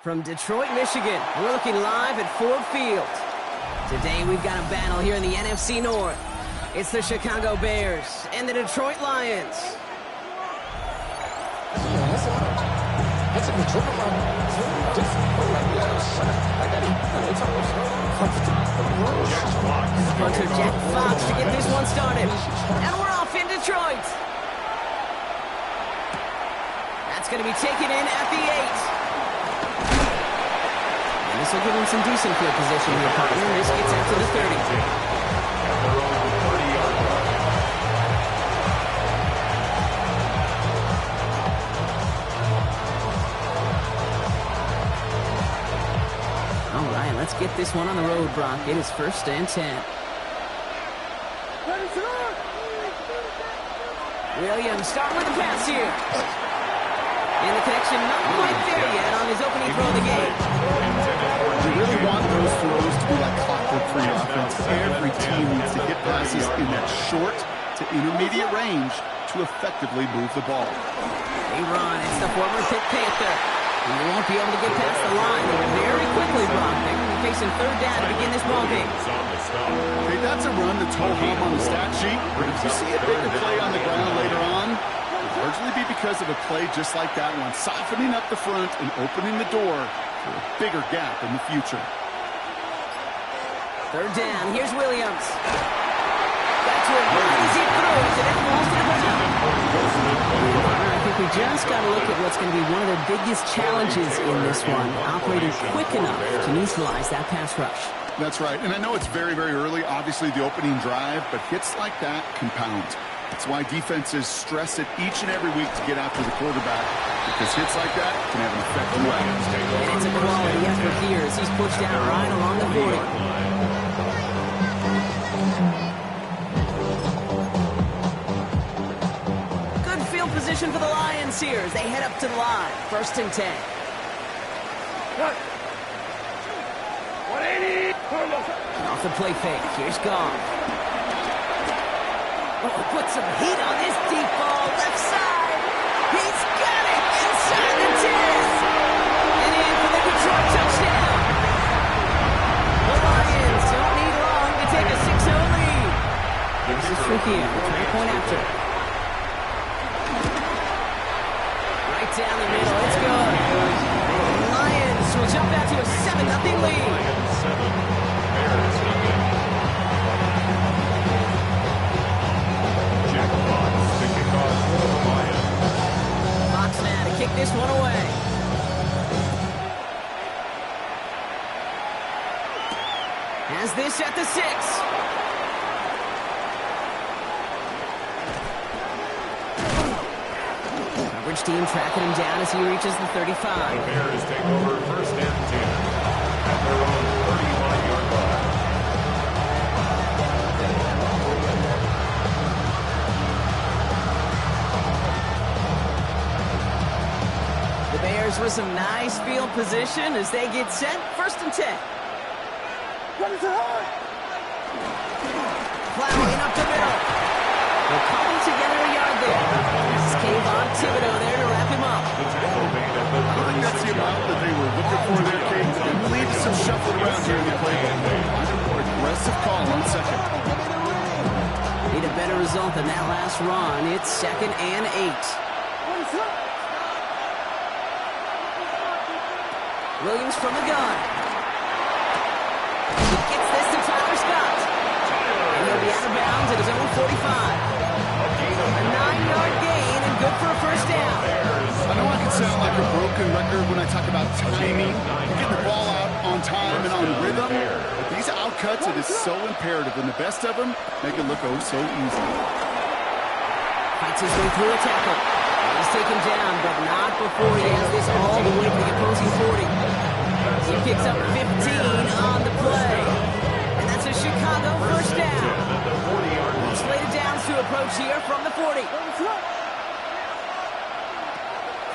From Detroit, Michigan, we're looking live at Ford Field. Today we've got a battle here in the NFC North. It's the Chicago Bears and the Detroit Lions. Punter Jack Fox to get this one started. And we're off in Detroit. That's going to be taken in at the 8. This will give him some decent field position here, partner. This gets out to the 30. All right, let's get this one on the road, Brock. It is 1st and 10. Williams starting with the pass here. And the connection not quite there yet on his opening throw of the game. You really want those throws to be like clockwork for your offense. Every team needs to get passes in that short to intermediate range to effectively move the ball. They run. It's the former Pitt Panther. And they won't be able to get past the line very quickly, Brock. They're going to be facing 3rd down to begin this ballgame. Okay, that's a run that's ho-hum on the stat sheet. But if you see a bigger play on the ground later on, largely be because of a play just like that one, softening up the front and opening the door for a bigger gap in the future. 3rd down. Here's Williams. That's where easy throws, and it falls to the ground. I think we just got to look at what's going to be one of their biggest challenges in this one, operating quick enough to neutralize that pass rush. That's right, and I know it's very, very early, obviously the opening drive, but hits like that compound. That's why defenses stress it each and every week to get after the quarterback, because hits like that can have an effect throughout. And it's a quality effort here as he's pushed down right along the 40. Good field position for the Lions here as they head up to the line. 1st and 10. Off the play fake. Here's Goff. Oh, put some heat on this deep ball. Left side. He's got it inside the 10. And in for the Detroit touchdown. The Lions don't need long to take a 6-0 lead. This is tricky. 3-point after. Right down the middle. It's good. The Lions will jump out to a 7-0 lead. Fox now to kick this one away. Has this at the 6. Coverage team tracking him down as he reaches the 35. The Bears take over 1st and 10 at their own 35-yard line. The Bears with some nice field position as they get set. 1st and 10. Plowing up the middle. They're coming together a yard there. This is Kayvon Thibodeau there to wrap him up. I don't think that's the amount that they were looking for there, Kate. I believe some shuffling around here in the playbook. More aggressive call on 2nd. Need a better result than that last run. It's 2nd and 8. Williams from the gun. He gets this to Tyler Scott. And he'll be out of bounds at his own 45. A 9-yard gain and good for a 1st down. I know I can sound like a broken record when I talk about timing, getting the ball out on time and on rhythm, but these outcuts, it is so imperative, and the best of them make it look oh so easy. Fights his way through a tackle. He's taken down, but not before he has this all the way to the opposing 40. He picks up 15 on the play. And that's a Chicago 1st down. Slated downs to approach here from the 40.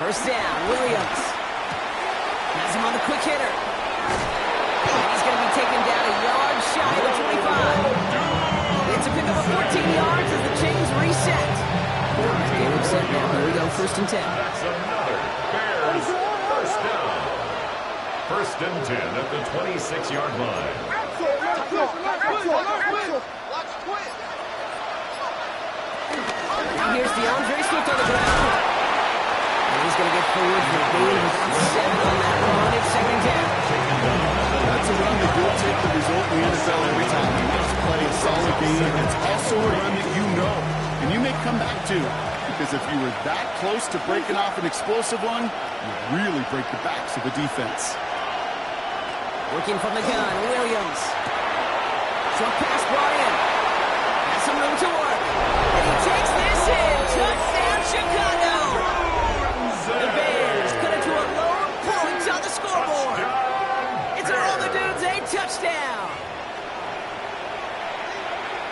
1st down, Williams. Has him on the quick hitter. And he's going to first and 10. That's another Bears first down. First and 10 at the 26-yard line. Now here's DeAndre Swift on the ground. And he's going to get forward for a gain of about 7 on that run. It's second down. That's a run that will take the result in the NFL every time. A nice play, a solid game. It's also a run that you know, and you may come back to. Because if you were that close to breaking off an explosive one, you really break the backs of the defense. Working from the gun, Williams. Short pass brought in. Has some room to work. And he takes this in. Touchdown, Chicago. The Bears cut it to a lone point on the scoreboard. It's a roll the dudes, a touchdown.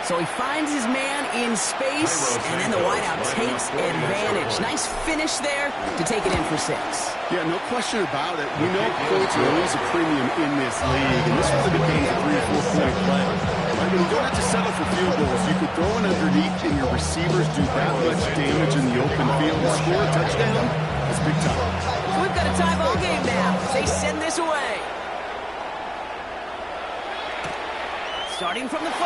So he finds his man in space, and then the wideout takes advantage. Nice finish there to take it in for 6. Yeah, no question about it. We know points are always a premium in this league, and this really became a 3 or 4 point play. Right? You don't have to settle for field goals. You could throw it underneath, and your receivers do that much damage in the open field. To score a touchdown, that's big time. So we've got a tie ball game now. They send this away. Starting from the 5.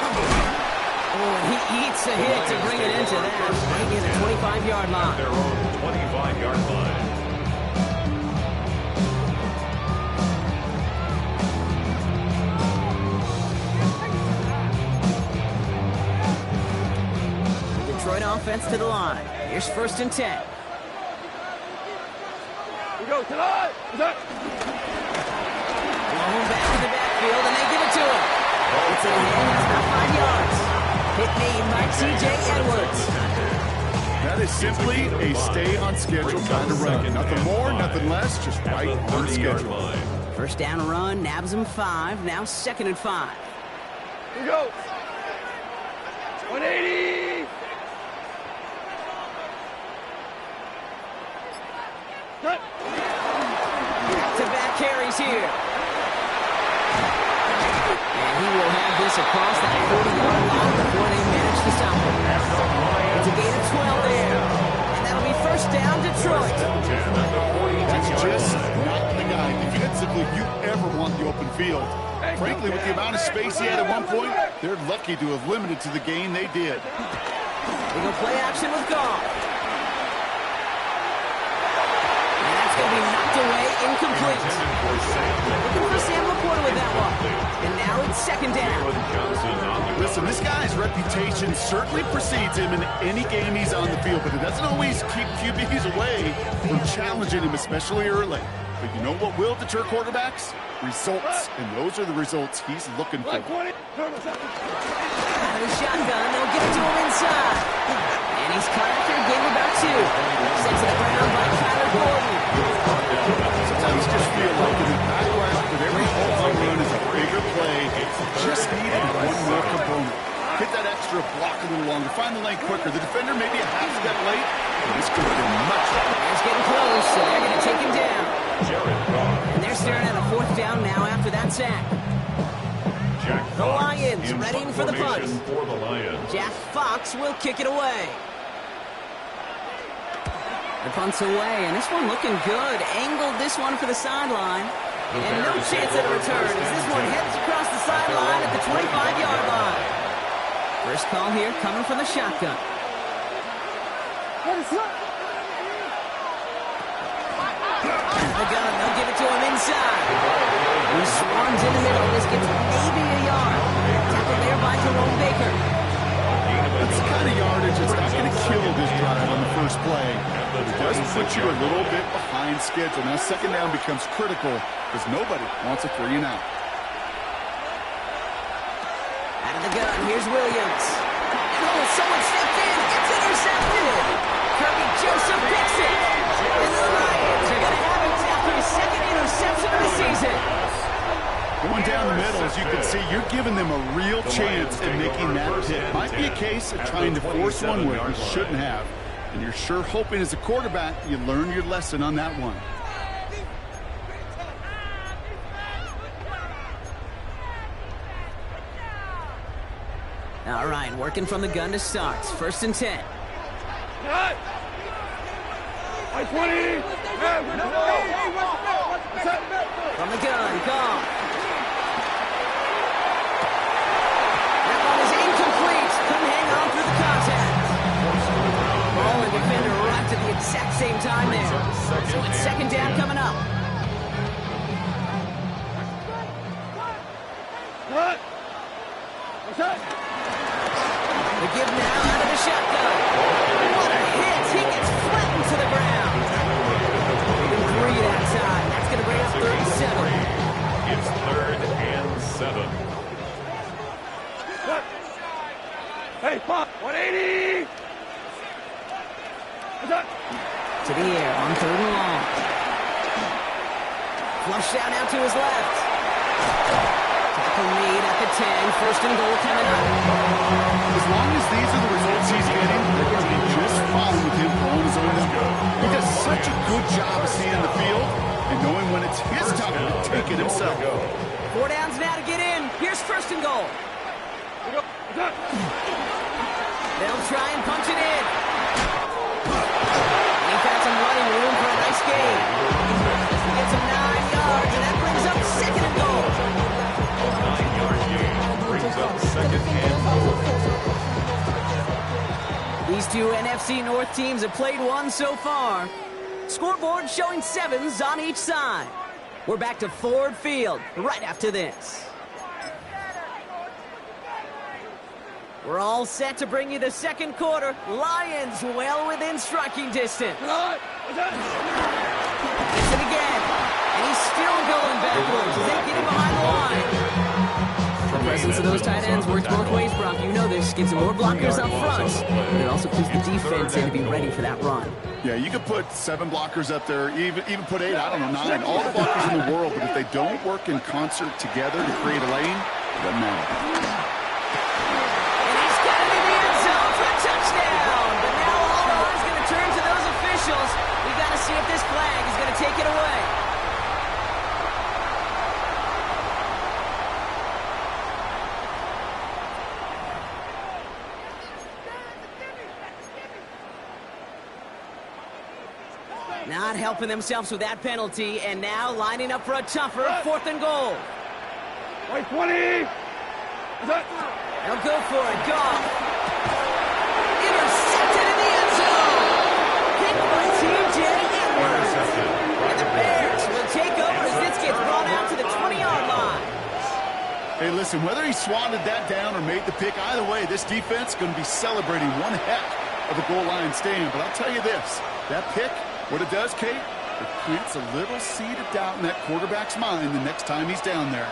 Oh, and he eats a hit to bring it into that. Right in the 25-yard line. Their own 25-yard line. The Detroit offense to the line. Here's first and 10. We go tonight. Long back to the backfield, and they give it to him. It's in hand. That's about 5 yards. Hit made by T.J. Edwards. That is simply a stay-on-schedule kind of run. Nothing more, nothing less, just right on schedule. First down run, nabs him 5. Now second and 5. We go. 180. Back-to-back carries here. And he will have this across that 40-yard line before they manage to stop him. It's a gain of 12 there. And that'll be first down, Detroit. That's just not the guy defensively you ever want the open field. Frankly, with the amount of space he had at one point, they're lucky to have limited to the gain they did. They go play action with Goff. And that's going to be knocked away, incomplete. Looking for Sam Laporta with that one. And now it's second down. Listen, this guy's reputation certainly precedes him in any game he's on the field, but it doesn't always keep QBs away from challenging him, especially early. But you know what will deter quarterbacks? Results. And those are the results he's looking for. Out of the shotgun, they'll get it to him inside. And he's caught after a game about 2. Sent to the ground by Tyler Gordon. Sometimes just feel like in the background that every home run is a bigger play. Just needed one more component. Hit that extra block a little longer. Find the lane quicker. The defender maybe a half step late. And this could have been much better. He's getting close, so they're going to take him down. And they're staring at a fourth down now after that sack. The Lions readying for the punt. Jack Fox will kick it away. The punt's away, and this one looking good. Angled this one for the sideline. And no chance at a return as this one heads across the sideline at the 25-yard line. First call here coming from the shotgun. The gun, they'll give it to him inside. He swarms in the middle. This gets maybe a yard. Tackled there by Jerome Baker. That's the kind of yardage that's not going to kill this drive on the first play. But it does put you a little bit behind schedule. Now second down becomes critical because nobody wants a 3 and out. Out of the gun, here's Williams. And oh, someone stepped in. It's intercepted. Kirby Joseph picks it. And the Lions are going to have it after his second interception of the season. Going down the middle, as you can see, you're giving them a real chance at making that pick. Might be a case of trying to force one where you shouldn't have. And you're sure hoping as a quarterback you learn your lesson on that one. All right, working from the gun to start. First and 10. Tonight. By 20. Yeah, good ball. From the gun, gone. That one is incomplete. Couldn't hang on through the contact. Ball and defender arrived at the exact same time there. So it's second down coming up. What? What's that? The give now out of the shotgun. What a hit. He gets flattened to the ground. 3 that time. That's going to bring up 37. It's 3rd and 7. What? Hey, Pop. 180. What's that? To the air on 3rd and long. Flushed out now to his left. Tackle made at the 10. 1st and goal coming up. As long as these are the results he's getting, they're going to be just fine with him on his own. He does such a good job of seeing the field and knowing when it's his time to take it himself. 4 downs now to get in. Here's 1st and goal. What's that? They'll try and punch it in. He got some running room for a nice gain. He gets him 9 yards, and that brings up 2nd and goal. 9-yard gain brings up 2nd and goal. These two NFC North teams have played one so far. Scoreboard showing 7s on each side. We're back to Ford Field right after this. We're all set to bring you the second quarter. Lions well within striking distance. Tonight. What's that? Gets it again. And he's still going backwards as they get him behind the line. The presence of those tight ends works both ways, Brock. You know this. Gives them more blockers up front. But it also keeps the defense in to be ready for that run. Yeah, you could put 7 blockers up there, even put 8, I don't know, 9, all the blockers in the world, but if they don't work in concert together to create a lane, it doesn't matter. And he's got it in the end zone for a touchdown. But now all eyes going to turn to those officials. We got to see if this flag is going to take it away. Not helping themselves with that penalty, and now lining up for a tougher 4th and goal. By 20. What's that? They'll go for it. Goff. Intercepted in the end zone. Picked by T.J. Edwards. And the Bears will take over as this gets brought out to the 20-yard line. Hey, listen, whether he swatted that down or made the pick, either way, this defense is going to be celebrating one heck of a goal line stand. But I'll tell you this, that pick, what it does, Kate, it plants a little seed of doubt in that quarterback's mind the next time he's down there.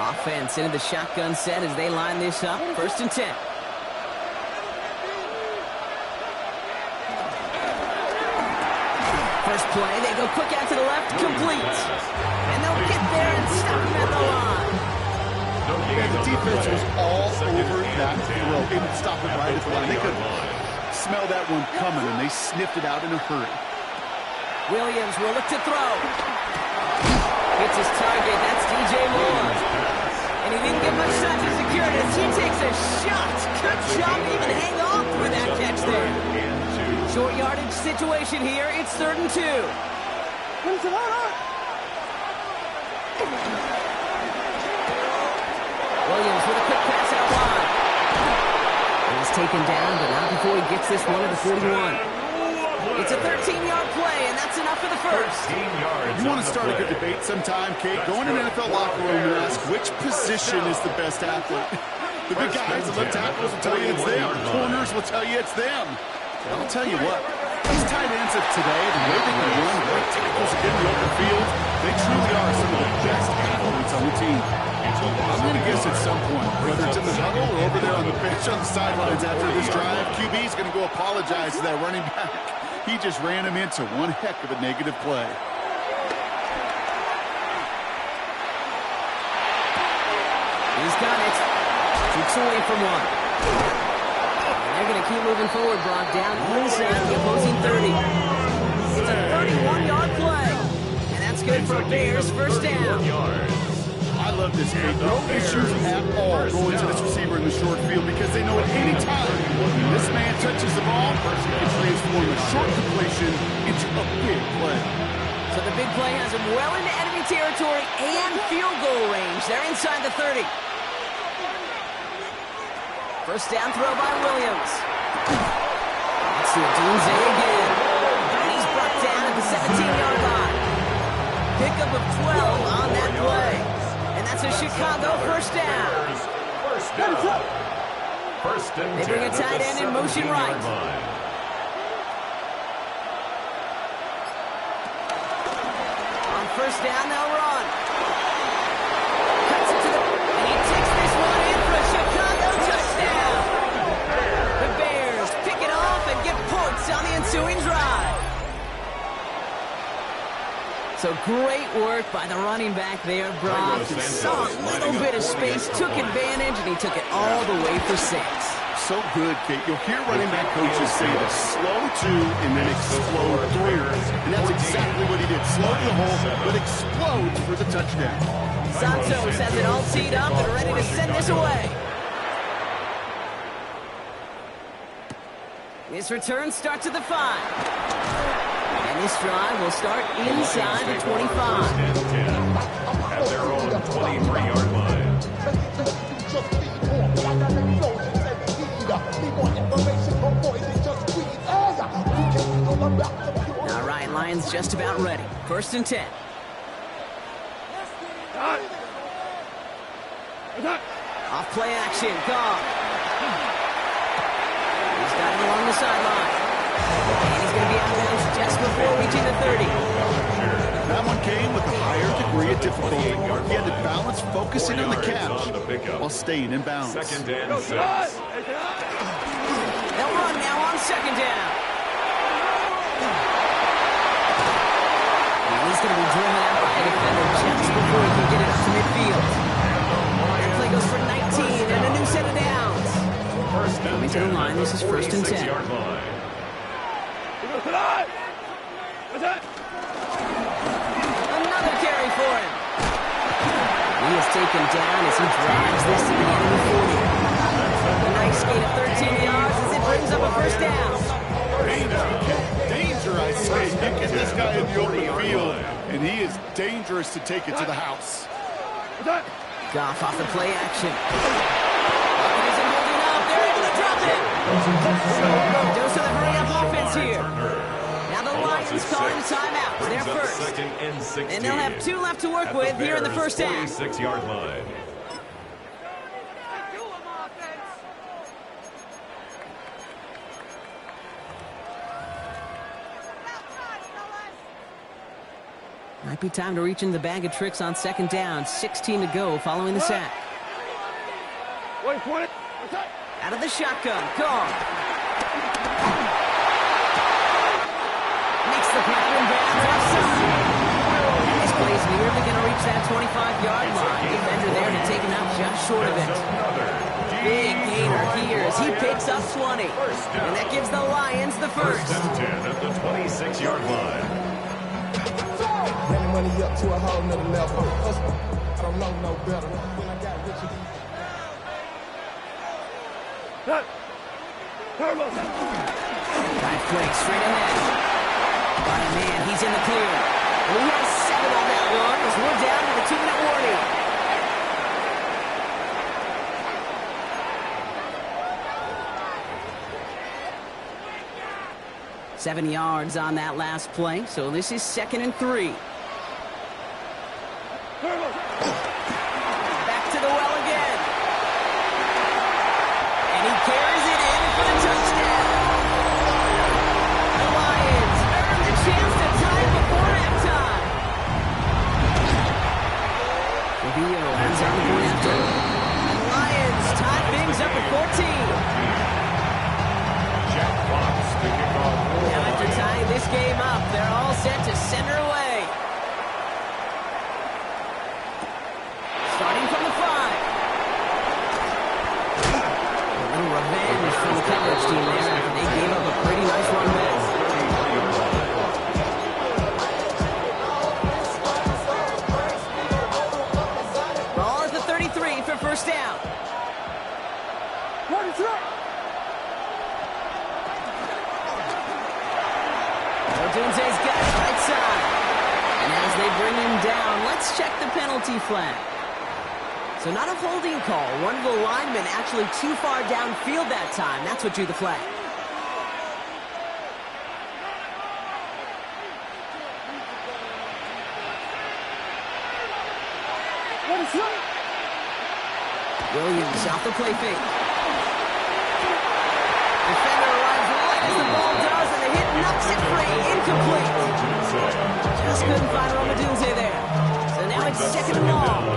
Offense into the shotgun set as they line this up. 1st and 10. First play, they go quick out to the left, complete. And they'll get there and stop him at the line. Yeah, the defense was all over that throw. They didn't stop it right at the line. They could smell that one coming, and they sniffed it out in a hurry. Williams will look to throw. Hits his target. That's DJ Moore. And he didn't get much time to secure it as he takes a shot. Good job to even hang on through that catch there. Short yardage situation here. It's 3rd and 2. Williams with a quick pass out wide. He's taken down, but not before he gets this one at the 41. It's a 13-yard play, and that's enough for the first. You want to start a good debate sometime, Kate? Go in an NFL locker room and ask which position is the best athlete. The big guys, the left tackles will tell you it's them. The corners will tell you it's them. But I'll tell you what, these tight ends of today, the way they can run, the right tackles are getting the open field, they truly are some of the best athletes on the team. I'm going to guess at some point, whether it's in the huddle or over there on the bench on the sidelines after this drive, QB's going to go apologize to that running back. He just ran him into one heck of a negative play. He's got it. Keeps away from one. And they're going to keep moving forward, Brock, down inside the opposing 30. It's a 31-yard play. And that's good for Bears first down. I I love this kid. No issues at all going to this receiver in the short field because they know at any time when this man touches the ball, he can transform a short completion into a big play. So the big play has him well into enemy territory and field goal range. They're inside the 30. First down throw by Williams. Let's see Dunze again. And he's brought down at the 17-yard line. Pickup of 12 on that play. And that's a Chicago first down. First and 10. They bring a tight end in motion right. On first down, they'll run. Cuts it to the... And he takes this one in for a Chicago touchdown. The Bears pick it off and get points on the ensuing drive. So great work by the running back there, Brock. He saw a little bit of space, took advantage, and he took it all the way for 6. So good, Kate. You'll hear running back coaches say to slow to and then explode through. And that's exactly what he did. Slow to the hole, but explodes for the touchdown. Santos has it all teed up and ready to send this away. This return starts at the 5. And this drive will start inside the 25. At their own 23-yard line. All right, Lions just about ready. First and 10. Off play action, gone. He's got it along the sideline. And he's going to be out of bounds just before reaching the 30. That one came with a higher degree of difficulty. He had to balance focusing on the catch while staying in bounds. Second and 6. They'll run now on second down. And he's going to be driven out by a defender just before he can get it up to midfield. That play goes for 19 and a new set of downs. Coming to the line, this is first and 10. Another carry for him. He is taken down as he drives this to the enemy 40. A nice gain of 13 yards as it brings up a first down. Danger, I say. You get this guy in the open field, and he is dangerous to take it to the house. Goff off the play action. It isn't holding up. They're able to drop it. Dose of the hurry-up offense here. Now the Lions calling a timeout. They're first. And they'll have 2 left to work with here in the first half. 46-yard line. Might be time to reach in the bag of tricks on second down. 16 to go following the sack. Out of the shotgun. Gone. Makes the grab and bounds outside. This play's nearly going to reach that 25-yard line. Defender there to take him out just short of it. Big gainer here as he picks up 20. And that gives the Lions the first. First and 10 at the 26-yard line. Running money up to a whole nother level. I don't know no better. When I got rich again. Dive play straight ahead. By a man, he's in the clear. And he has 7 on that one as we're down to the 2-minute warning. Seven yards on that last play, so this is 2nd and 3. Back to the well again. And he carries it in for the touchdown. The Lions earn the chance to tie it before halftime. Rubio ends on the board after. The Lions tie things up at 14. Now after tying this game up, they're all set to center away. Starting from the 5. A little revenge from the coverage team there after they gave up a pretty nice run back. first down. What is up? Odunze's got it right side. And as they bring him down, let's check the penalty flag. So not a holding call. One of the linemen actually too far downfield that time. That's what drew the flag. What is up? Williams off the play fake. Defender arrives right as the ball does, and the hit knocks it free. Incomplete. Just couldn't find Odunze there. So now it's second and long.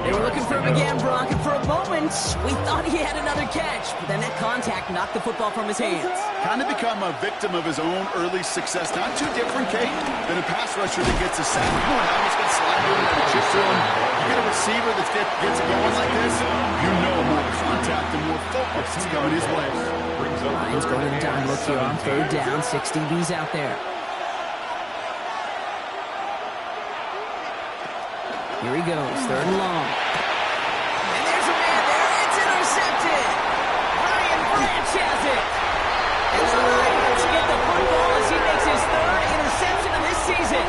They were looking for him again, Brock, and for a moment, we thought he had another catch. But then that contact knocked the football from his hands. Kind of become a victim of his own early success. Not too different, Kate, than a pass rusher that gets a sack. Boy, I almost got sliding over and chip to him. You get a receiver that gets it going like this, you know more contact and more focus is coming his way. Lions going to the down look here on third down. 6 DBs out there. Here he goes, third and long. And there's a man there. It's intercepted. Brian Branch has it. And the Lions get the football as he makes his third interception of this season.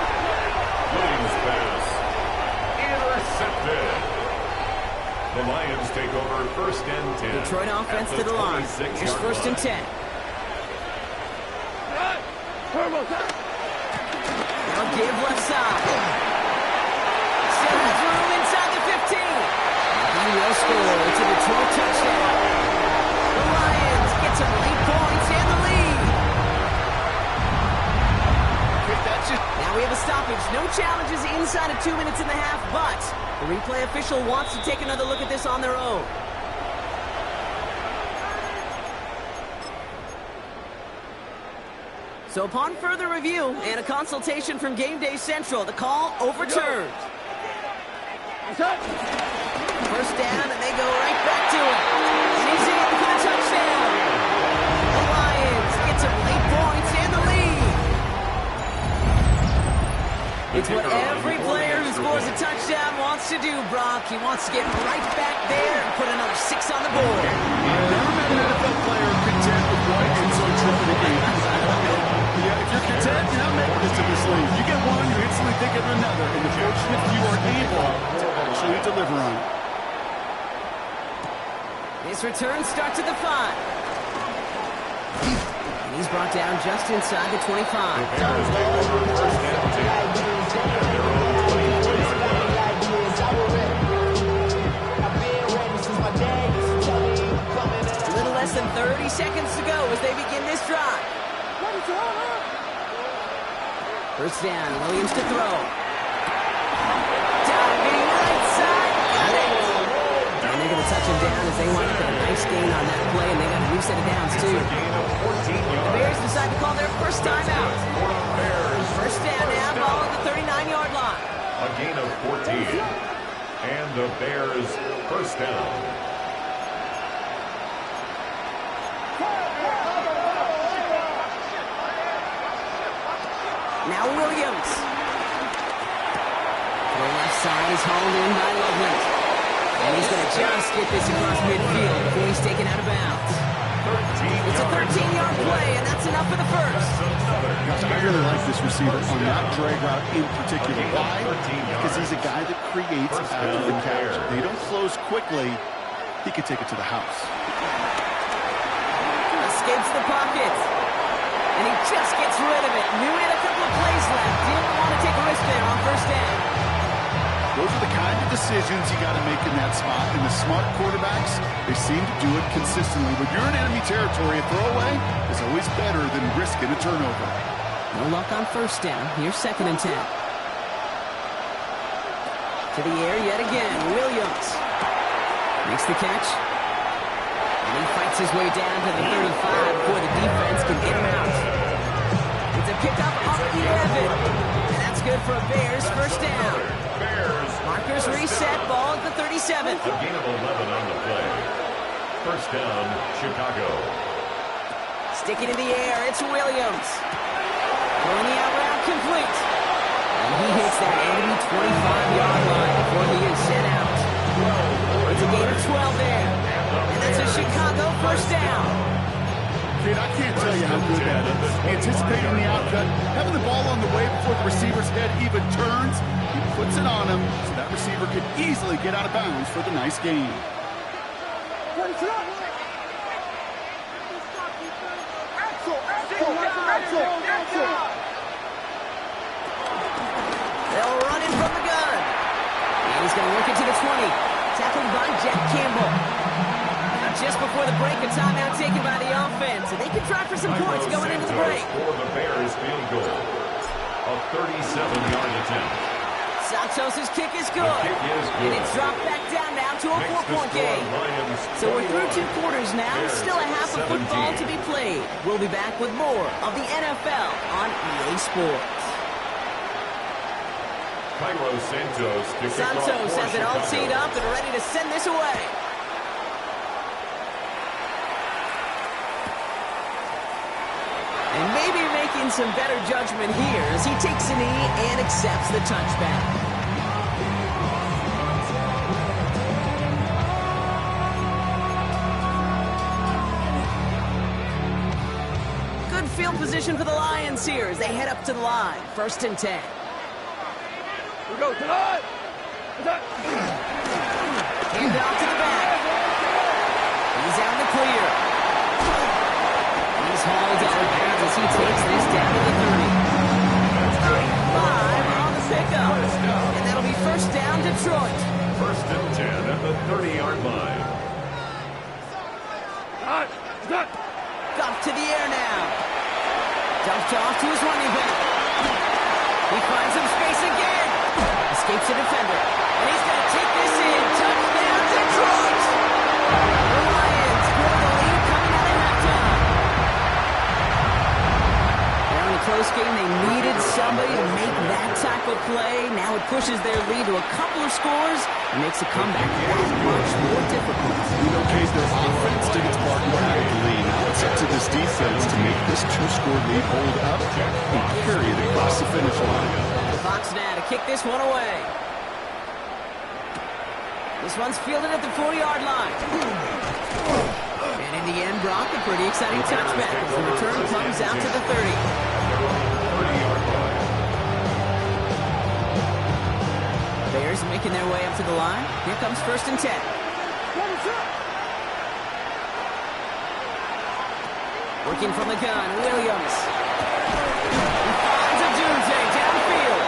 Williams pass. Intercepted. The Lions take over first and 10. Detroit offense to the line. Here's first and 10. Now give left side. Still has room inside the 15. He will score. It's a Detroit touchdown. The Lions get some late points and the lead. Now we have a stoppage. No challenges inside of 2 minutes and a half, but the replay official wants to take another look at this on their own. So upon further review and a consultation from Game Day Central, the call overturned. First down, and they go right back to it. And he's in for the touchdown. The Lions get some late points and the lead. It's what every player who scores a touchdown wants to do, Brock. He wants to get right back there and put another 6 on the board. I've never met an NFL player content with one and so trophy game. Yeah, if you're content, you're not making this to this league. You get one, you instantly think of another. And the fortunate few are able to actually deliver on it. This return starts at the 5. And he's brought down just inside the 25. A little less than 30 seconds to go as they begin this drive. First down, Williams to throw. Diving right side, got it. And they're going to touch him down as they wind up with a nice gain on that play, and they got a new set of downs, too. The Bears decide to call their first timeout. First down now, ball at the 39-yard line. A gain of 14. And the Bears first down. Now Williams. The left side is hauled in by Loveland. And he's going to just get this across midfield before he's taken out of bounds. It's a 13-yard play, and that's enough for the first. I really like this receiver on that drag route in particular. Why? Because he's a guy that creates after the catch. They don't close quickly. He could take it to the house. Escapes the pocket. And he just gets rid of it. Knew he had a couple of plays left. Didn't want to take a risk there on first down. Those are the kind of decisions you got to make in that spot. And the smart quarterbacks, they seem to do it consistently. When you're in enemy territory, a throwaway is always better than risking a turnover. No luck on first down. Here's second and 10. To the air yet again. Williams makes the catch. And he fights his way down to the 35 before the defense can get him out. It's a pickup up the 11. And that's good for a Bears first down. Markers reset, ball at the 37. A gain of 11 on the play. First down, Chicago. Sticking in the air, it's Williams. Throwing the out route complete. And he hits that enemy 25-yard line before he is sent out. It's a first down. Kid, I can't tell you how good that is. Anticipating the outcut, having the ball on the way before the receiver's head even turns, he puts it on him so that receiver could easily get out of bounds for the nice gain. They'll run in from the gun. And he's going to work it to the 20. Tackled by Jack Campbell. And just before the break, a timeout taken by the offense. And they can try for some points going into the break. For the Bears field goal. A 37-yard attempt. Santos' kick is good. And it's dropped back down now to a 4-point game. So we're through 2 quarters now. Still a half of football to be played. We'll be back with more of the NFL on EA Sports. Santos has it all teed up and ready to send this away. And maybe making some better judgment here as he takes a knee and accepts the touchback. Good field position for the Lions here as they head up to the line. 1st and 10. We go tonight. Hand off to the back. He's out in the clear. He's hauled out of bounds as he takes this down to the 30. 35 on the pickup. And that'll be 1st down, Detroit. 1st and 10 at the 30-yard line. Got to the air now. Dumped off to his running back. He finds some space again. Escapes a defender. And he's going to take this in. Touchdown, Detroit! The Lions grow the lead coming out of halftime. Now in a close game, they needed somebody to make that type of play. Now it pushes their lead to a couple of scores and makes a comeback that much more difficult. Relocates their offense to its partner out of the lead. Now it's up to this defense to make this 2-score lead hold up and carry it across the finish line. Fox now to kick this one away. This one's fielded at the 40-yard line. And in the end, Brock, a pretty exciting touchback as the return comes out to the 30. 30-yard line. Bears making their way up to the line. Here comes 1st and 10. Working from the gun, Williams. He finds a doomsday downfield.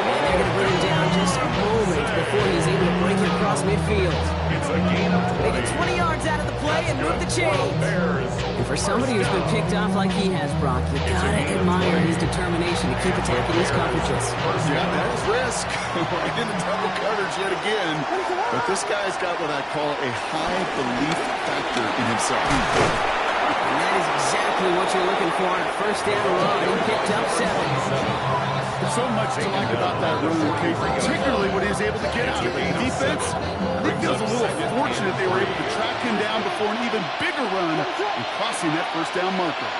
And they're going to bring him down just a moment before he's able to break it across midfield. It's a gain of 20. They get 20 yards out of the play and move the chains. And for somebody who's been picked off like he has, Brock, you gotta admire his determination to keep attacking these coverages. Yeah, that is risk. Right into double coverage yet again. But this guy's got what I call a high belief factor in himself. And that is exactly what you're looking for on a 1st down run. He picked up 7. So much to like about that run, okay, particularly when he was able to get out of it. The defense, I think, feels a little fortunate they were able to track him down before an even bigger run and crossing that 1st down marker.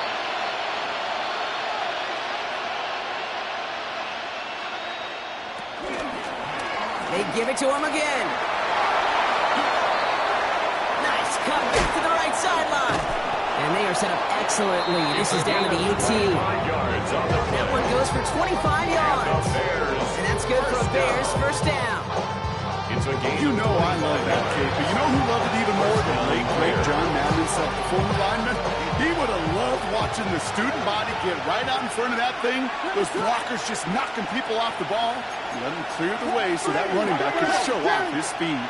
They give it to him again. Nice cut back to the right sideline. And they are set up excellently. This is down to the 18. That one goes for 25 yards. And that's good for a Bears 1st down. You know I love that kid, but you know who loved it even more than late, great John Madden himself, the former lineman? He would have loved watching the student body get right out in front of that thing, those blockers just knocking people off the ball, and let him clear the way so that running back could show off his speed.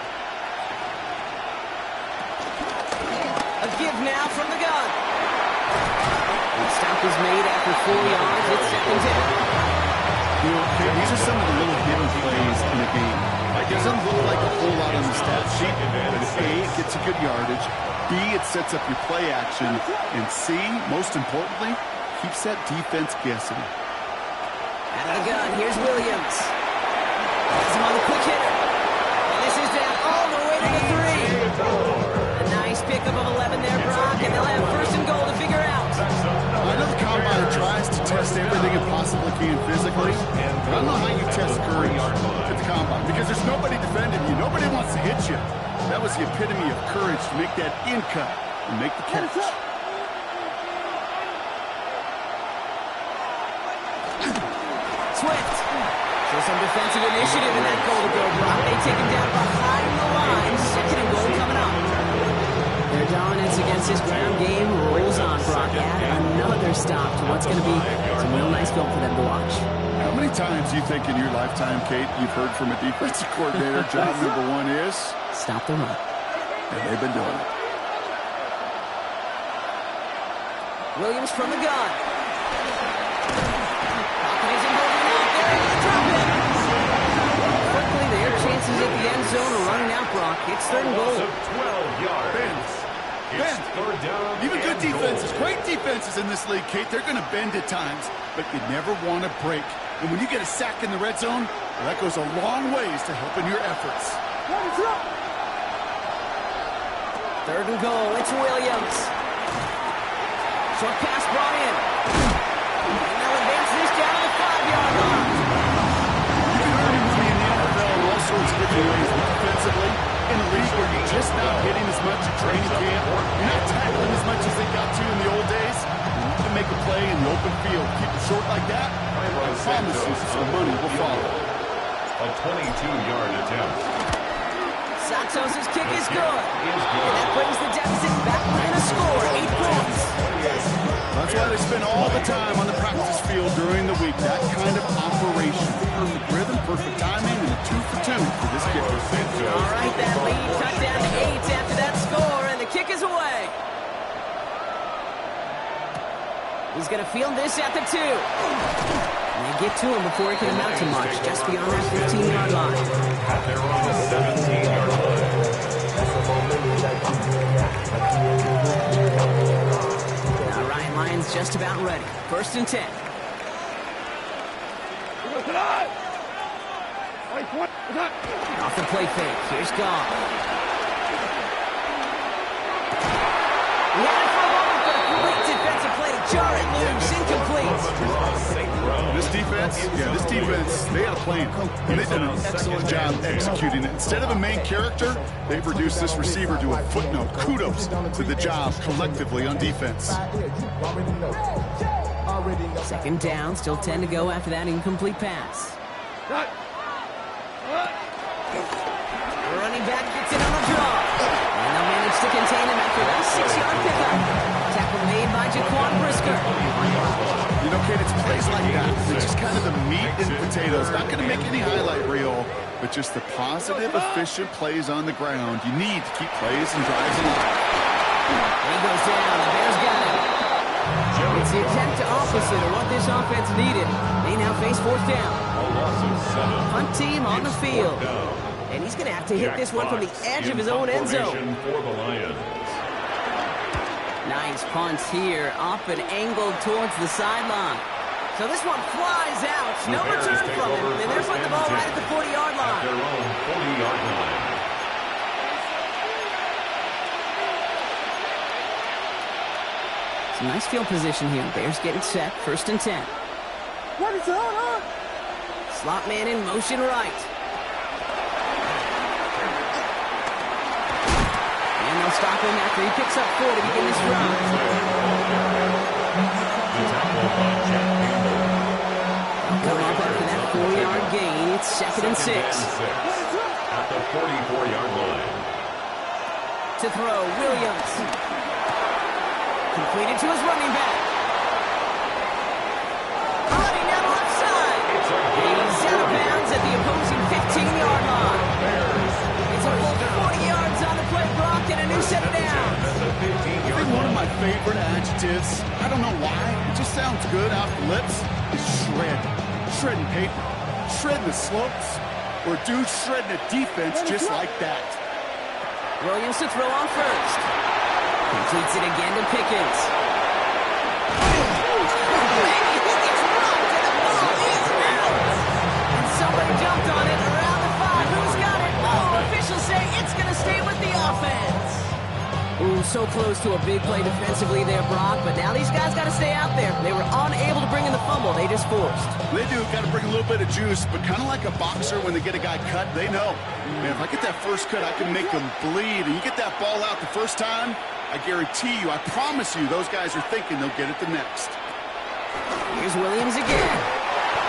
A give now from the gun. The stop is made after 4 yards. It's 2nd down. You know, these are some of the little hidden plays in the game. It doesn't look like a whole lot on the stat sheet, but if A, it gets a good yardage, B, it sets up your play action, and C, most importantly, keeps that defense guessing. Out of the gun, here's Williams. Has him on the quick hitter. And this is down all the way to the 3. A nice pickup of 11 there, Brock, and they'll have 1st and goal to figure out. I know the combine tries to test everything it possibly can physically, but I don't know how you test courage at the combine, because there's nobody defending you. Nobody wants to hit you. That was the epitome of courage to make that in cut. and make the catch. Swift. So some defensive initiative in that goal to go. Brock, they take him down behind the line. Second and goal coming up. Their dominance against this ground game rolls on, Brock. Add another stop to what's going to be some real nice film for them to watch. How many times do you think in your lifetime, Kate, you've heard from a defensive coordinator, job number one is? Stop the run. And they've been doing it. Williams from the gun. Pocket isn't holding out. They're going to drop it. Quickly, their chances at the end zone are running out, Brock. It's third and goal. 12 yards. Bend. Even good defenses, great defenses in this league, Kate, they're going to bend at times, but you never want to break. And when you get a sack in the red zone, well, that goes a long ways to helping your efforts. Third and goal. It's Williams. Short pass brought in. And they'll advance this down to the 5-yard line. You can earn money in the NFL in all sorts of different ways defensively. In a league where you're just not hitting as much at training camp, you're not tackling as much as they got to in the old days, you can make a play in the open field. Keep it short like that, I promise you some money will follow. A 22-yard attempt. Santos' kick is good. And that brings the deficit back within a score. 8 points. That's why they spend all the time on the practice field during the week. That kind of operation. Perfect rhythm, perfect timing, and a 2-for-2 for this kicker. All right, that lead cut down to 8 after that score, and the kick is away. He's going to field this at the 2. And they get to him before he can amount to much, just beyond that 15-yard line. They're on the 17-yard line. Now Ryan Lyons just about ready. First and 10. Off the play fake. Here's Goff. He had it for a moment, but a great defensive play to jar it loose. Incomplete. This defense, they had a plan. And they've done an excellent job executing it. Instead of a main character, they've reduced this receiver to a footnote. Kudos to the job collectively on defense. Second down, still 10 to go after that incomplete pass. Running back gets it on the draw. And they'll manage to contain him after that 6-yard pickup. Tackle made by Jaquan Brisker. You know, Kate, it's plays like that. They're just kind of the meat and potatoes. Not going to make any highlight reel, but just the positive, efficient plays on the ground. You need to keep plays and drives alive. He goes down. The Bears got him. It's the exact opposite of what this offense needed. They now face fourth down. Punt team on the field. And he's going to have to hit this one from the edge of his own end zone. For the Lions. Nice punt here, up and angled towards the sideline. So this one flies out. No return from him. And they're putting the ball right at the 40-yard line. At their own 40-yard line. Some nice field position here. Bears getting set. First and 10. What is on? Slot man in motion right. And they'll stop him after he picks up 4 to begin this drive. Come up after that 4-yard gain. It's second and 6. At the 44-yard line. To throw, Williams. Completed to his running back. Running down the left side. He's out of bounds at the opposing 15-yard line. It's a full 40 yards on the play, Brock, and a new set of downs. I think one of my favorite adjectives, I don't know why, it just sounds good off the lips, is shred. Shredding paper. Shredding the slopes. Or dude shredding a defense just like that. Williams to throw on first. Completes it again to Pickens. And somebody jumped on it around the 5. Who's got it? Oh, officials say it's going to stay with the offense. Ooh, so close to a big play defensively there, Brock, but now these guys got to stay out there. They were unable to bring in the fumble they just forced. They do got to bring a little bit of juice, but kind of like a boxer when they get a guy cut, they know, man, if I get that first cut, I can make them bleed. And you get that ball out the first time, I guarantee you, I promise you, those guys are thinking they'll get it the next. Here's Williams again.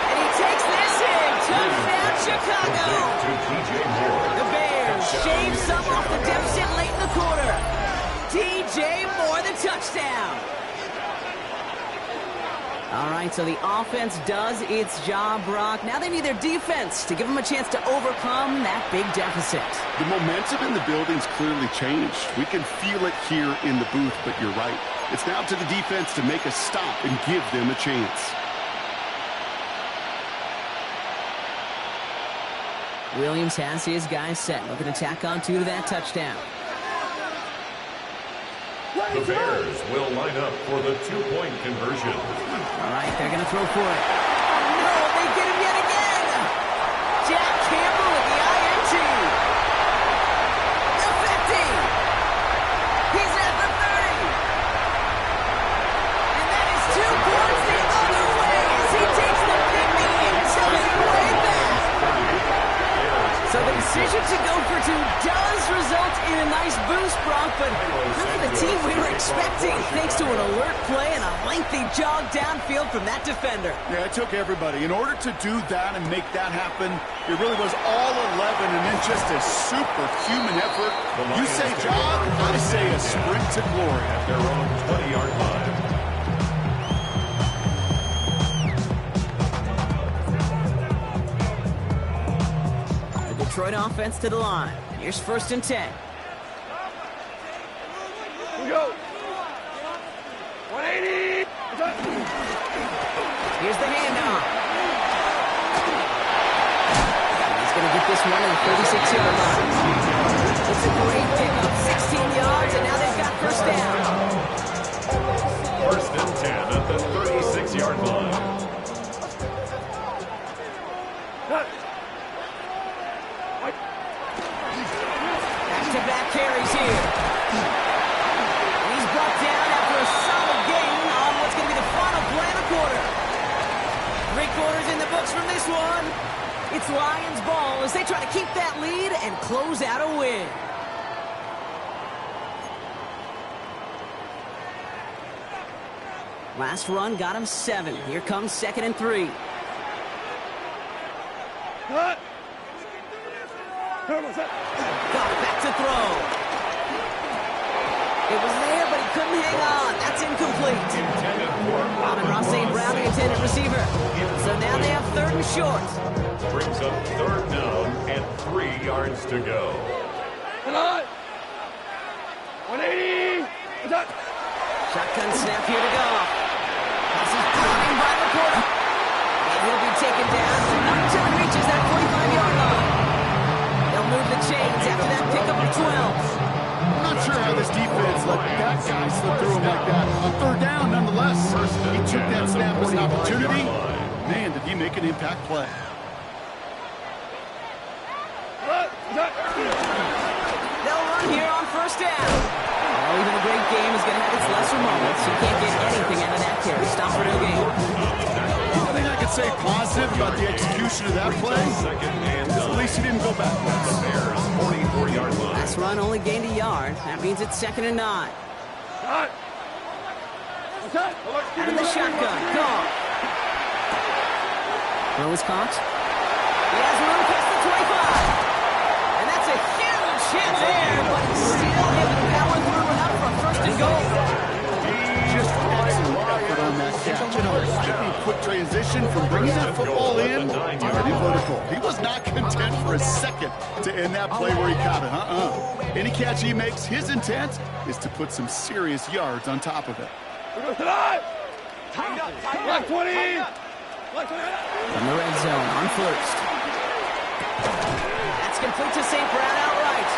And he takes this in. Touchdown, Chicago. The Bears shave some off the deficit late in the quarter. DJ Moore, the touchdown. All right, so the offense does its job, Brock. Now they need their defense to give them a chance to overcome that big deficit. The momentum in the building's clearly changed. We can feel it here in the booth, but you're right. It's now to the defense to make a stop and give them a chance. Williams has his guys set. Looking to tack on two to that touchdown. The Bears will line up for the two-point conversion. All right, they're going to throw for it. Oh, no, they get him yet again. Jack Campbell with the INT. The 50. He's at the 30. And that is 2 points the other way as he takes the 50 until he's way back. So the decision to go for two does result in a nice boost, Brock, but not the team we were expecting, thanks to an alert play and a lengthy jog downfield from that defender. Yeah, it took everybody. In order to do that and make that happen, it really was all 11 and then just a superhuman effort. You say jog, I say a sprint to glory. At their own 20-yard line. Detroit offense to the line. And here's 1st and 10. Here we go. 180. Here's the handoff. He's going to get this one at the 36-yard line. It's a great pickup, 16 yards, and now they've got 1st down. 1st and 10 at the 36-yard line. Back-to-back carries here. He's brought down after a solid gain on what's going to be the final play of the quarter. 3 quarters in the books from this one. It's Lions ball as they try to keep that lead and close out a win. Last run got him 7. Here comes 2nd and 3. Cut. Back to throw. It was there, but he couldn't hang on. That's incomplete. Robin Ross St. Brown, the intended receiver. So now they have 3rd and short. Brings up 3rd down and 3 yards to go. 180. Shotgun snap here to go. This is blocked by the quarter. And he'll be taken down until he reaches that 45-yard line. They'll move the chains after that pickup of 12. I'm not sure how this defense let that guy slip through him like that. On 3rd down, nonetheless. He took that snap as an opportunity. Man, did he make an impact play. They'll run here on 1st down. Well, even a great game is going to have its lesser moments. You can't get anything out of that carry. Stop for no gain. The only thing I could say positive about the execution of that play is at least he didn't go backwards. Bears 44-yard line. Last run only gained a yard. That means it's 2nd and 9. Out of the shotgun. Go. Throw is caught. He has room past the 25. And that's a huge hit there, but he's still able to power through enough for 1st and goal. Just excellent effort on that catch. You know, skipping quick transition from bringing that football in to getting vertical. He was not content for a second to end that play where he caught it. Any catch he makes, his intent is to put some serious yards on top of it. Black 20. From the red zone on 1st. That's complete to St. Brown outright.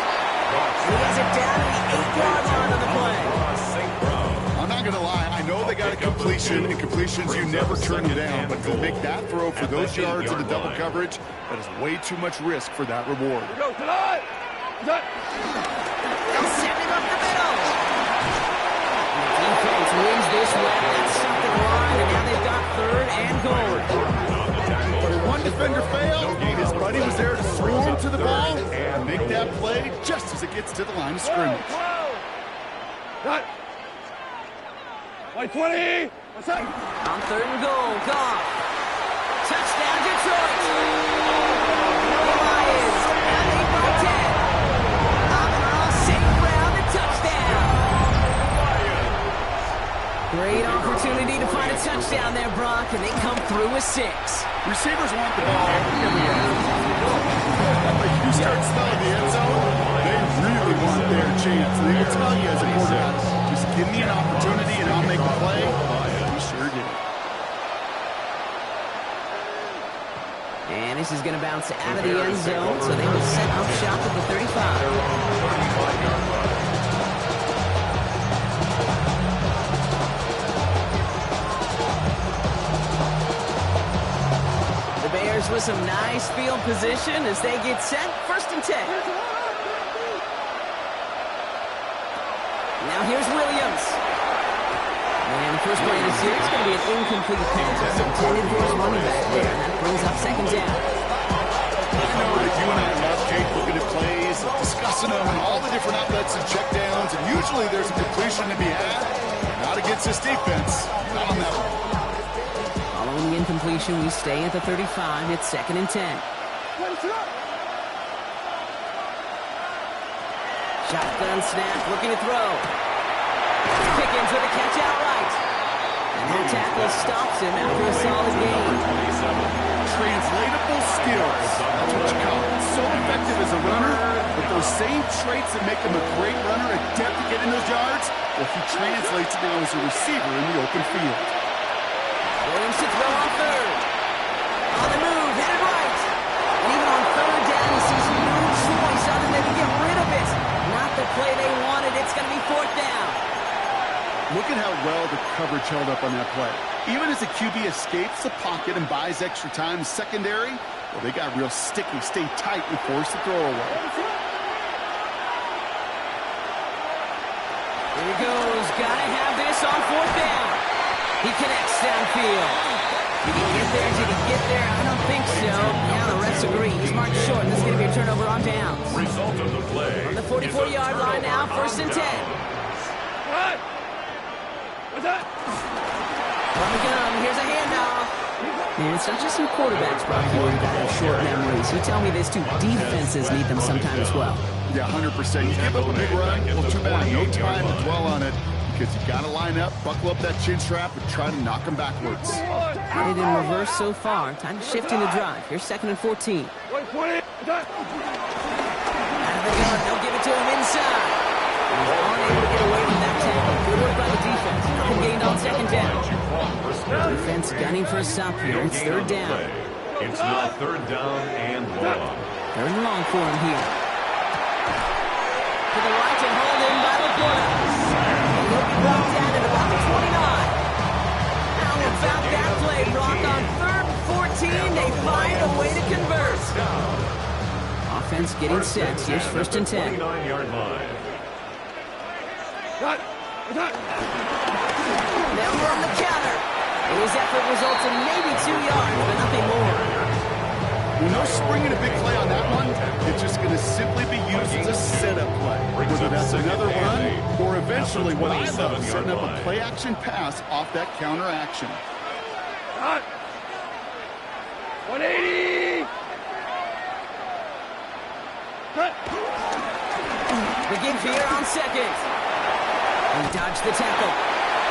He has it down to the 8-yard line on the play. I'm not going to lie. I know they got a completion, and completions, you never turn them down. But to make that throw for those yards in the double coverage, that is way too much risk for that reward. They'll send him up the middle. Defense wins this lap. That's up the line, and now they've got third and goal. One defender failed. His buddy was there to swarm to the ball and make that play just as it gets to the line of scrimmage. Cut. White 20. What's that? On third and goal, Goff. Touchdown, Detroit. Lions, and they by 10. Amon-Ra, St. Brown, a touchdown. Great opportunity to find a touchdown there, Brock, and they come through with 6. Receivers want the ball every down. If you start smelling the end zone, they really want their chance. They will tell you as a quarterback, just give me an opportunity and I'll make a play. He sure did. And this is going to bounce out of the end zone, so they will set up shop at the 35. With some nice field position as they get set. First and 10. Now here's Williams. And the first play of the series is going to be an incomplete pass intended for his running back there. And that brings up second down. I know that you and I love Jake looking at plays, discussing them, and all the different outlets and checkdowns. And usually there's a completion to be had. Not against this defense. Not on that one. Following the incompletion, we stay at the 35. It's second and 10. Shotgun snap, looking to throw. Pickens with a catch outright. And that tackle stops him after a solid gain. Translatable skills. That's what you call it. So effective as a runner, but those same traits that make him a great runner, adept at getting those yards, well, he translates it now as a receiver in the open field. Williams to throw on third. On the move, headed right. And even on third down, he sees no choice other than to get rid of it. Not the play they wanted. It's going to be fourth down. Look at how well the coverage held up on that play. Even as the QB escapes the pocket and buys extra time secondary, well, they got real sticky, stay tight, and force the throw away. Here he goes. Got to have this on fourth down. He connects downfield. Did he get there? Did he get there? I don't think so. Now the refs agree. He's marked short. This is going to be a turnover on downs. Result of the play. On the 44-yard line now, first and 10. What? What's that? From the gun, here's a handoff. And it's not just some quarterbacks, Brock, who have short memories. You tell me this too. Defenses need them sometime as well. Yeah, 100%. You give up a big run, well, too bad. No time to dwell on it. Because you got to line up, buckle up that chin strap, and try to knock them backwards. Headed in reverse so far. Time to shift into drive. Here's second and 14. White 20. What's that? Out of the gun, they'll give it to him inside. He's unable to get away from that tackle. Good work by the defense. Nothing gained on second down. Defense gunning for a stop here. It's third down. It's now third down and long. Third and long for him here. To the right and hold in by LaPorta. He'll be brought down at about the 29. How about that play, Brock? On third and 14, they find a way to convert. Offense getting set. Here's first and 10. 29-yard line. Cut. What's that? Now we're on the counter. His effort results in maybe 2 yards, but nothing more. When they're springing a big play on that one, it's just going to simply be used as a setup play. Whether that's another run or eventually what I love, setting up a play-action pass off that counter action. Cut. 180. Cut. The give here on second. He dodged the tackle.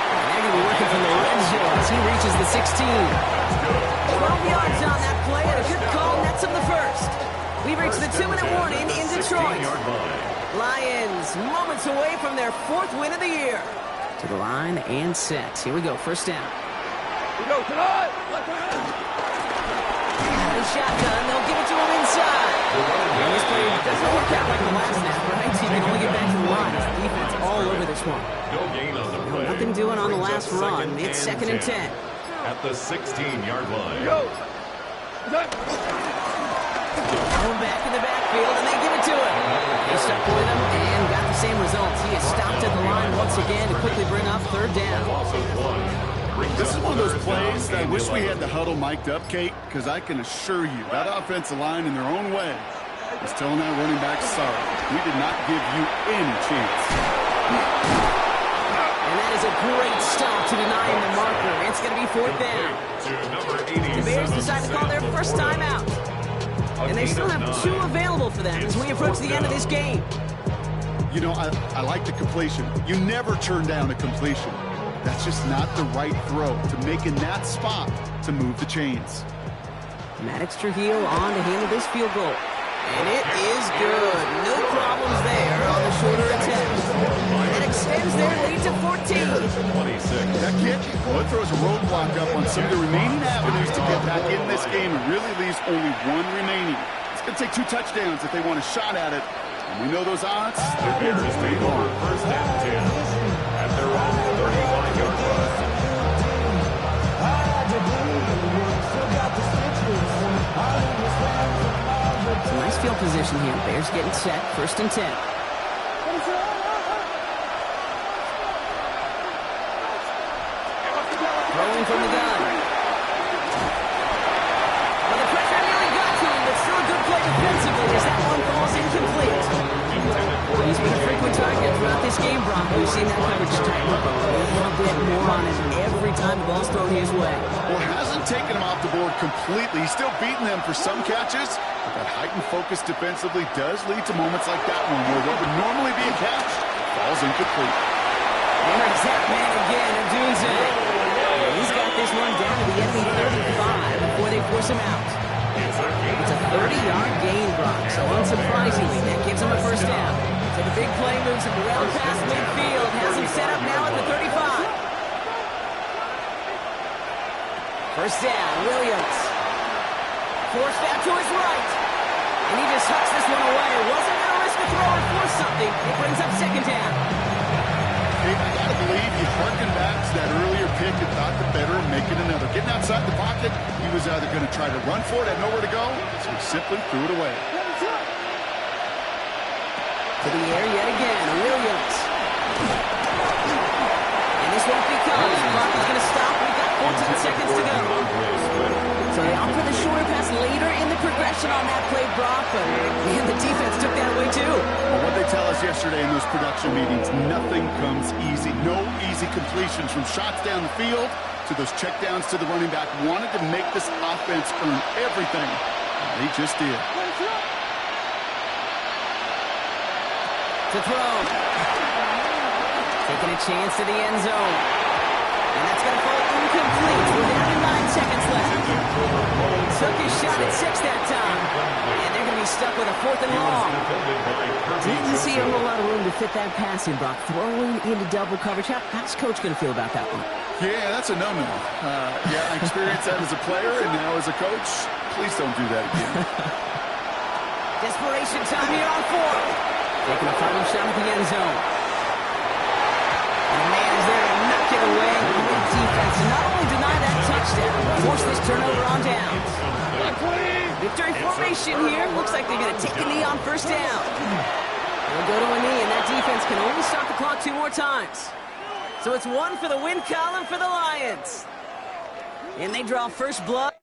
And they're going to be working from the red zone as he reaches the 16. 12 yards on that play, and a good call nets him the first. We've reached the 2-minute warning in Detroit. Lions moments away from their 4th win of the year. To the line and set. Here we go, first down. Here we go. Tonight. The shotgun, they'll give it to him inside. And this play doesn't work out like the last snap, right? So you can only get back to the line. Defense all over this one. No gain on the play. Nothing doing on the last run. It's second and 10. At the 16-yard line. Go. Cut. Going back in the backfield, and they give it to him. They stuck with him and got the same results. He is stopped at the line once again to quickly bring up third down. This is one of those plays that I wish we had the huddle mic'd up, Kate, because I can assure you that offensive line in their own way is telling that running back, sorry, we did not give you any chance. And that is a great stop to deny him the marker. It's going to be fourth down. The Bears decide to call their first timeout. And they still have 2 available for them as we approach the end of this game. You know, I like the completion. You never turn down a completion. That's just not the right throw to make in that spot to move the chains. Maddox Trujillo on to handle this field goal. And it is good. No problems there on the shorter attempt. And extends their lead to 14. That kick, well, it throws a roadblock up on some of the remaining avenues to get back in this game and really leaves only 1 remaining. It's going to take 2 touchdowns if they want a shot at it. And we know those odds. The Bears take over first and 10 at their own 35-yard line. Nice field position here. Bears getting set. First and 10. Throwing from the gun. Well, the pressure nearly got to him, but still a good play defensively as that one falls incomplete. He's been a frequent target throughout this game, Brock. We've seen that coverage tighten up a little bit more on him every time the ball's thrown his way. Well, hasn't taken him off the board completely. He's still beating them for some catches. But that heightened focus defensively does lead to moments like that one where what would normally be a catch falls incomplete. There's that man again, Adunze. He's got this one down to the enemy 35 before they force him out. It's a 30-yard gain, Brock, so unsurprisingly, that gives him a first down. So the big play moves him around past midfield, has him set up now at the 35. First down, Williams. Forced back to his right. And he just hucks this one away. Wasn't going to risk a throw or force something. It brings up second down. Hey, I got to believe you harken back to that earlier pick and thought the better of making another. Getting outside the pocket, he was either going to try to run for it, had nowhere to go, so he simply threw it away. To the air yet again, Williams. And this won't be close. The clock is going to stop. We've got 14 seconds to go. So they opt for the shorter pass later in the progression on that play, Brock, but man, the defense took that away too. Well, what they tell us yesterday in those production meetings, nothing comes easy. No easy completions from shots down the field to those checkdowns to the running back. Wanted to make this offense earn everything. And they just did. To throw. Taking a chance to the end zone. And that's going to fall incomplete. We're down to 9 seconds left. Took his shot at 6 that time. And they're going to be stuck with a 4th and long. Didn't see a whole lot of room to fit that passing, Brock. Throwing into double coverage. How's Coach going to feel about that one? Yeah, that's a no-no. Yeah, I experienced that as a player and now as a coach. Please don't do that again. Desperation time here on 4th. Taking a final shot at the end zone. And the man is there to knock it away. Great defense to not only deny that touchdown, but force this turnover on downs. Victory formation here. Looks like they're going to take a knee on first down. They'll go to a knee, and that defense can only start the clock 2 more times. So it's 1 for the win column for the Lions. And they draw first blood.